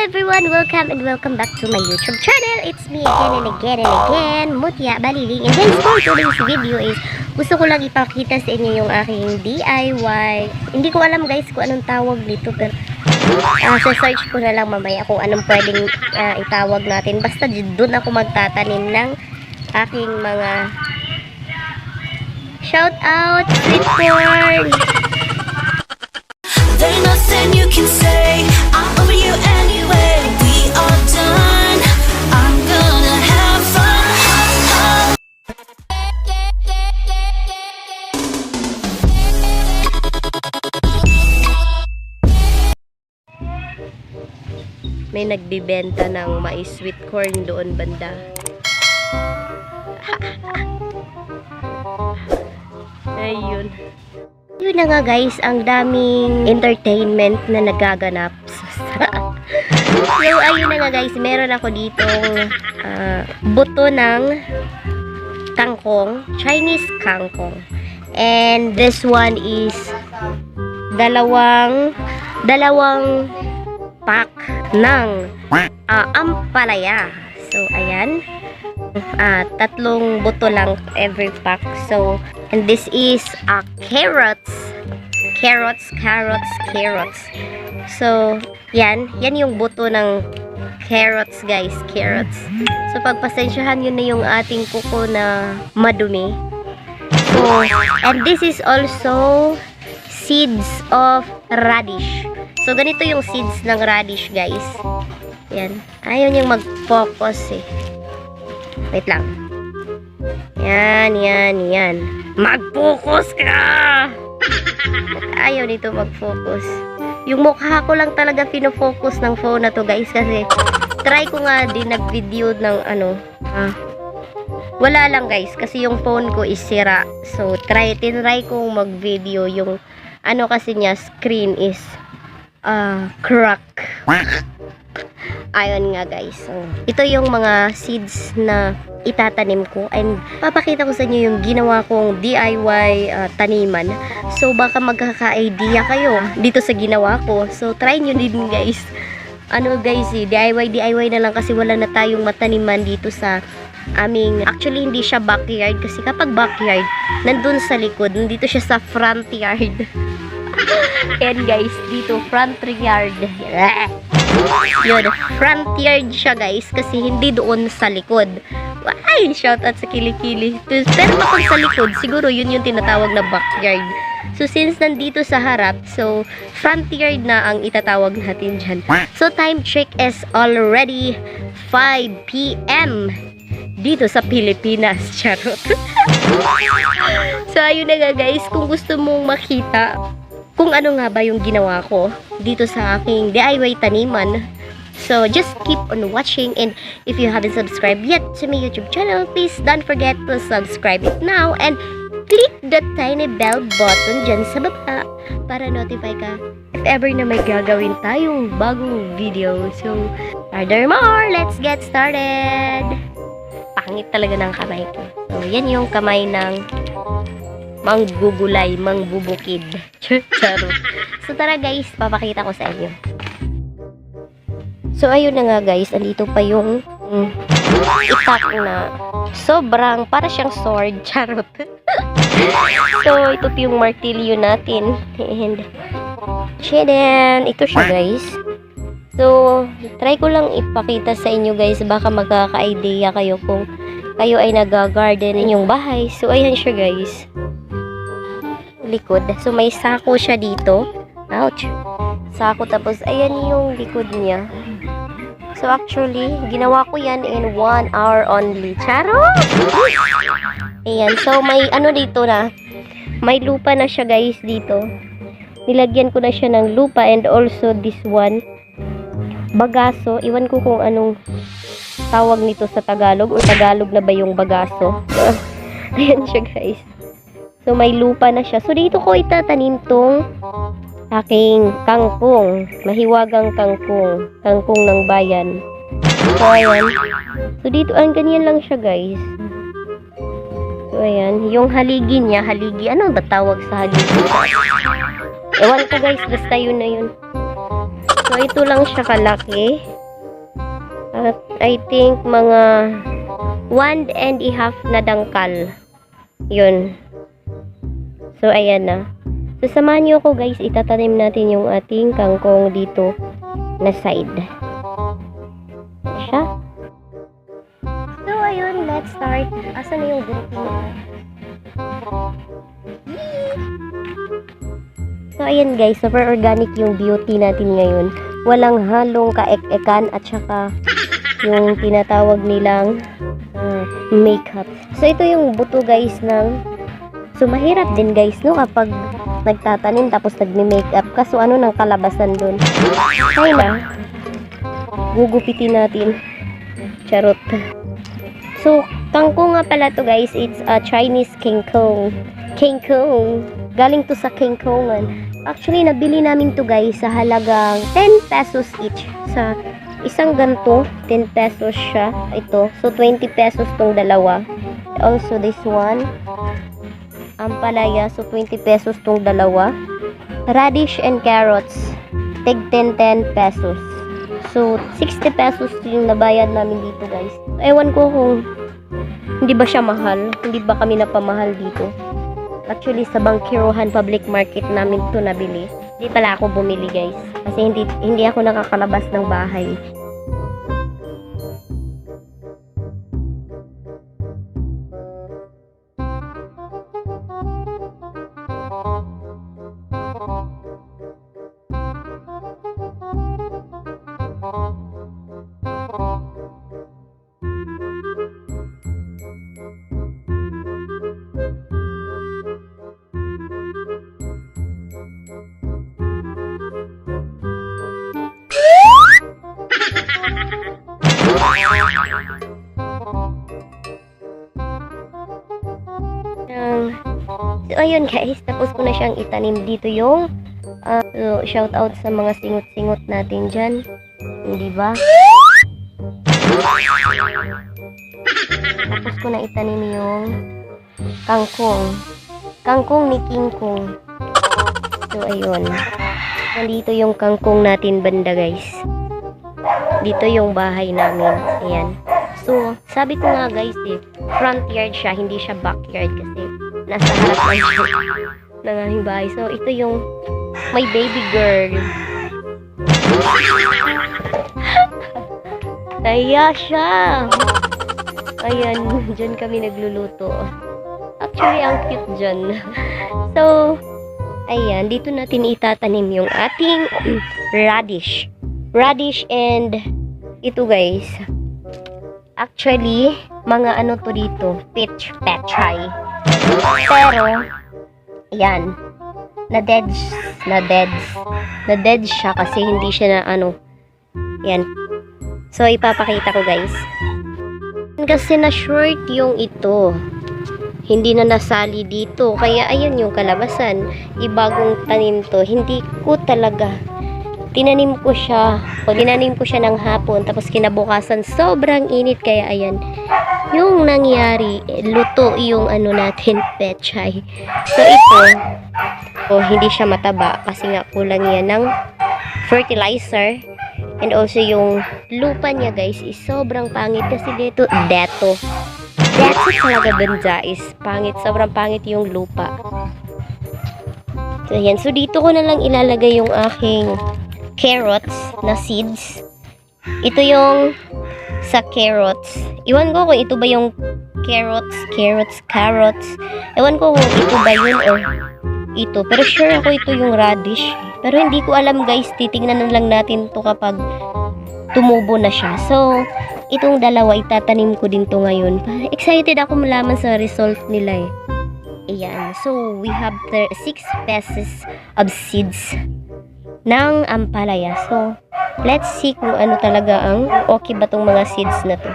everyone! Welcome and welcome back to my YouTube channel. It's me again and again and again, Mutya Baliling. And guys, for today's video is gusto ko lang ipakita sa inyo yung aking DIY. Hindi ko alam guys kung anong tawag dito, pero sa-search ko na lang mamaya kung anong pwedeng itawag natin. Basta doon ako magtatanim ng aking mga shout out sweet corn. There's nothing you can say. I'm over you anyway. We are done. I'm gonna have fun. May nagbibenta ng mais sweet corn doon banda. Ayun. Yun na nga guys, ang daming entertainment na nagaganap. So ayun na nga guys, meron ako ditong buto ng kangkong, Chinese kangkong. And this one is dalawang pack ng ampalaya. So ayan, tatlong buto lang every pack. So and this is carrots. So yan yung buto ng carrots guys, carrots. So pagpasensyahan yun na yung ating kuko na madumi. So and this is also seeds of radish. So ganito yung seeds ng radish guys. Yan, ayaw niyang mag-focus eh. Wait lang. Yan. Mag-focus ka! Ayaw nito mag-focus. Yung mukha ko lang talaga pinofocus ng phone na to guys, kasi try ko nga din nag-video ng wala lang guys, kasi yung phone ko is sira. So tinry kong mag-video, yung kasi niya screen is crack. Ayun nga guys. So, ito yung mga seeds na itatanim ko, and papakita ko sa inyo yung ginawa kong DIY taniman. So baka magkaka-idea kayo dito sa ginawa ko. So try nyo din guys. Guys, DIY na lang, kasi wala na tayong mataniman dito sa aming, actually hindi siya backyard, kasi kapag backyard nandun sa likod, nandito siya sa front yard. Ayan guys, dito front yard. Yun, front yard siya guys, kasi hindi doon sa likod. Ay, shout out sa kilikili. Pero kapag sa likod, siguro yun yung tinatawag na backyard. So since nandito sa harap, so front yard na ang itatawag natin dyan. So time check is already 5 PM dito sa Pilipinas. Charot. So ayun na nga guys, kung gusto mong makita kung ano nga ba yung ginawa ko dito sa aking DIY taniman, so just keep on watching. And if you haven't subscribed yet to my YouTube channel, please don't forget to subscribe it now and click the tiny bell button dyan sa baba para notify ka if ever na may gagawin tayong bagong video. So furthermore, let's get started. Pangit talaga ng kamay ko. So yan yung kamay ng manggugulay, mangbubukid. Charot. So tara guys, papakita ko sa inyo. So ayun na nga guys, andito pa yung itak na sobrang para siyang sword. Charot. So ito yung martilyo natin, and then ito siya guys. So try ko lang ipakita sa inyo guys, baka magkaka-idea kayo kung kayo ay nag-garden inyong bahay. So ayan siya guys, likod. So may sako siya dito. Ouch. Sako, tapos ayan yung likod niya. So actually, ginawa ko yan in 1 hour only. Charot! Ayan. So may dito na. May lupa na siya guys dito. Nilagyan ko na siya ng lupa, and also this one, bagaso. Iwan ko kung anong tawag nito sa Tagalog, o Tagalog na ba yung bagaso. Ayan siya guys. So may lupa na siya. So dito ko itatanim tong aking kangkong, mahiwagang kangkong ng bayan. So ayan. So dito, ganyan lang siya guys. So ayan, yung haligi niya, ano ba tawag sa haligi? Ewan ko guys, basta yun na yun. So ito lang siya kalaki. At I think mga 1.5 na dangkal. Yun. So, ayan na. So, samahan nyo ako guys. Itatanim natin yung ating kangkong dito na side. Siya. So, ayun. Let's start. Asan na yung grouping? So, ayan guys. Super organic yung beauty natin ngayon. Walang halong kaek-ekan at saka yung tinatawag nilang makeup. So, ito yung buto guys ng... So, mahirap din guys, no? Kapag nagtatanim tapos nagme-makeup ka. So, ano nang kalabasan dun? Ay na. Gugupitin natin. Charot. So, kangkong nga pala to guys. It's a Chinese kangkong. Kangkong. Galing to sa kangkongan. Actually, nabili namin to guys sa halagang 10 pesos each. Sa isang ganto, 10 pesos siya. Ito. So, 20 pesos tong dalawa. Also, this one. Ampalaya, so 20 pesos tong dalawa. Radish and carrots, tig 10 pesos. So, 60 pesos yung nabayad namin dito guys. Ewan ko kung hindi ba siya mahal, hindi ba kami napamahal dito. Actually, sa Bangkirohan Public Market namin to nabili. Hindi pala ako bumili guys. Kasi hindi ako nakakalabas ng bahay. So, ayun guys, tapos ko na siyang itanim dito yung so, shout out sa mga singot-singot natin dyan. Hindi ba? Tapos ko na itanim yung kangkong. Kangkong ni King Kong. So, ayun. Nandito yung kangkong natin banda guys. Dito yung bahay namin. Ayan. So, sabi ko nga guys front yard siya, hindi siya backyard kasi nasa harap lang siya ng aming bahay. So, ito yung my baby girl. Naya siya. Ayan, dyan kami nagluluto. Actually, ang cute dyan. So, ayan, dito natin itatanim yung ating radish. Radish and ito guys. Actually, mga ano to dito, pechay. Pero, yan, na-dead siya kasi hindi siya na ano, yan. So, ipapakita ko guys. Kasi na-short yung ito. Hindi na nasali dito. Kaya, ayun yung kalabasan. Ibagong tanim to. Hindi ko talaga tinanim ko siya ng hapon tapos kinabukasan sobrang init kaya ayan yung nangyari luto yung ano natin pechay. So ito hindi siya mataba kasi nga kulang yan ng fertilizer and also yung lupa niya guys is sobrang pangit kasi dito talaga banda is pangit, sobrang pangit yung lupa. So ayan, so dito ko na lang ilalagay yung aking carrots na seeds. Ito yung sa carrots. Iwan ko kung ito ba yung carrots. Ewan ko kung ito ba yun or ito. Pero sure ako ito yung radish. Pero hindi ko alam guys. Titingnan na lang natin to kapag tumubo na siya. So, itong dalawa itatanim ko din to ngayon. Excited ako malaman sa result nila eh. Ayan. So, we have 6 pieces of seeds ng ampalaya. So, let's see kung ano talaga ang okay ba tong mga seeds na to.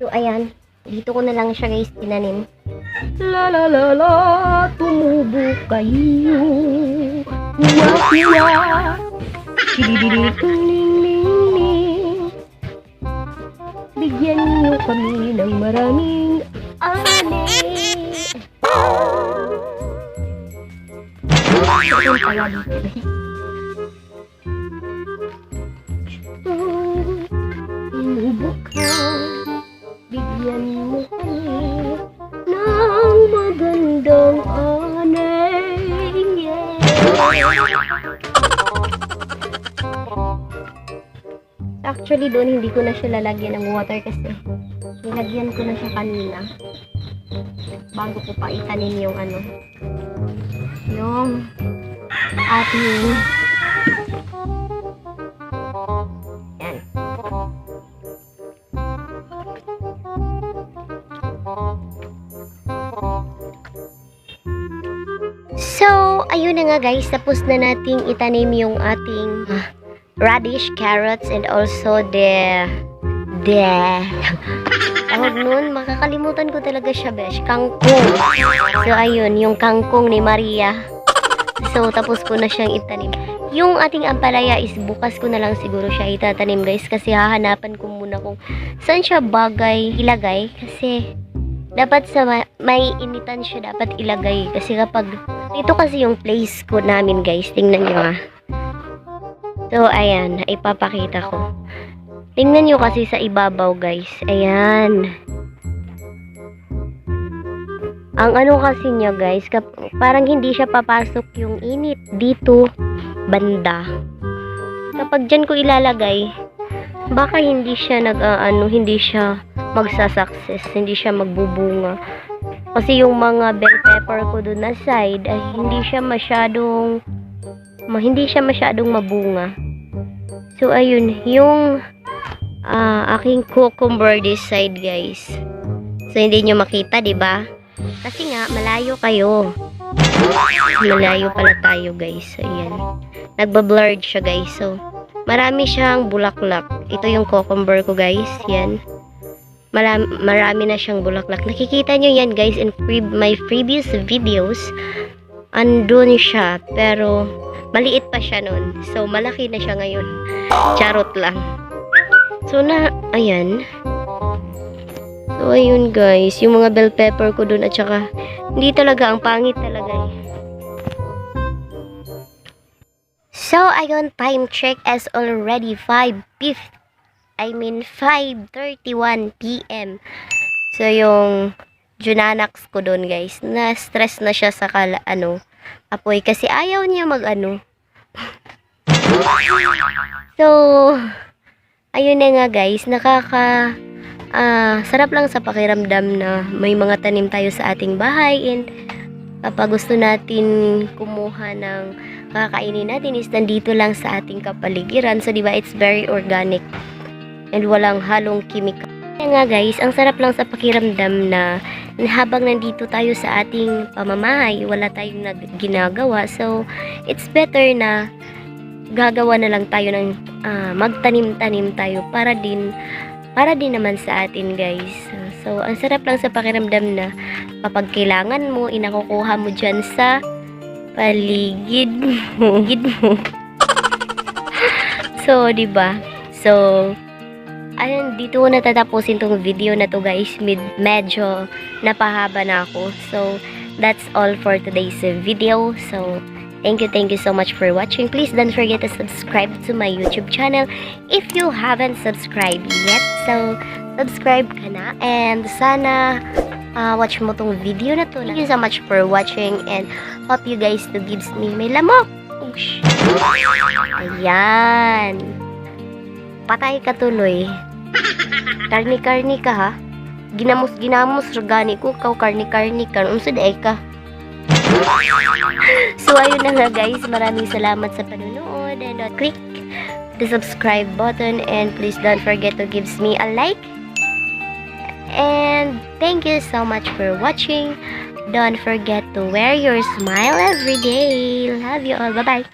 So, ayan. Dito ko na lang siya guys tinanim. La la la la, tumubo kayo. Huwa-huwa. Ling-ling-ling. Bigyan niyo kami ng maraming ani. Ito pala dito. Tumubo ka. Bigyan mo kami ng magandang aning. Yeah. Actually, doon hindi ko na siya lalagyan ng water kasi nilagyan ko na siya kanina bago ko pa itanim yung yung ating yan. So, ayun na nga guys, tapos na nating itanim yung ating radish, carrots, and also tawag nun, makakalimutan ko talaga siya, besh. Kangkong. So, ayun, yung kangkong ni Maria. So, tapos ko na siyang itanim. Yung ating ampalaya is bukas ko na lang siguro siya itatanim, guys. Kasi hahanapan ko muna kung saan siya bagay ilagay. Kasi, dapat sa may initan siya dapat ilagay. Kasi kapag, ito kasi yung place ko namin, guys. Tingnan nyo ha. So, ayan, ipapakita ko. Tingnan nyo kasi sa ibabaw, guys. Ayan. Ang kasi niya, guys, parang hindi siya papasok yung init dito, banda. Kapag dyan ko ilalagay, baka hindi siya hindi siya magsasucess, hindi siya magbubunga. Kasi yung mga bell pepper ko doon na side, ay hindi siya masyadong mabunga. So, ayun, yung aking cucumber this side, guys. So, hindi nyo makita, diba? Kasi nga, malayo kayo. Malayo pala tayo, guys. So, ayan. Nagbablurred siya, guys. So, marami siyang bulaklak. Ito yung cucumber ko, guys. Yan. Marami na siyang bulaklak. Nakikita nyo yan, guys, in my previous videos. Andun siya, pero maliit pa siya nun. So, malaki na siya ngayon. Charot lang. So, ayan. So, ayun guys. Yung mga bell pepper ko dun at saka, hindi talaga, ang pangit talaga eh. So, ayun, time check is already 5:31 PM. So, yung Junanax ko dun guys, na-stress na siya sa apoy kasi ayaw niya So, ayun na nga guys, sarap lang sa pakiramdam na may mga tanim tayo sa ating bahay, and kapag gusto natin kumuha ng kakainin natin is nandito lang sa ating kapaligiran. So, diba, it's very organic and walang halong kimikal. Kaya nga guys, ang sarap lang sa pakiramdam na habang nandito tayo sa ating pamamahay, wala tayong ginagawa. So, it's better na gagawa na lang tayo ng magtanim-tanim tayo para din naman sa atin guys. So, ang sarap lang sa pakiramdam na kapag kailangan mo, inakukuha mo dyan sa paligid mo. So, diba? So, ayun, dito ko natatapusin tong video na to guys. Medyo napahaba na ako. So, that's all for today's video. So, thank you so much for watching. Please don't forget to subscribe to my YouTube channel if you haven't subscribed yet. So, subscribe ka na. And sana watch mo tong video na to. Thank you so much for watching and hope you guys to gives me may lamok. Oosh. Ayan. Patay ka tuloy. Karni-karni ka ha. Ginamos ragani ko. Kau karni-karni ka. Unsa day ka? So, ayun na nga guys. Maraming salamat sa panonood. And click the subscribe button. And please don't forget to give me a like. And thank you so much for watching. Don't forget to wear your smile every day. Love you all. Bye-bye.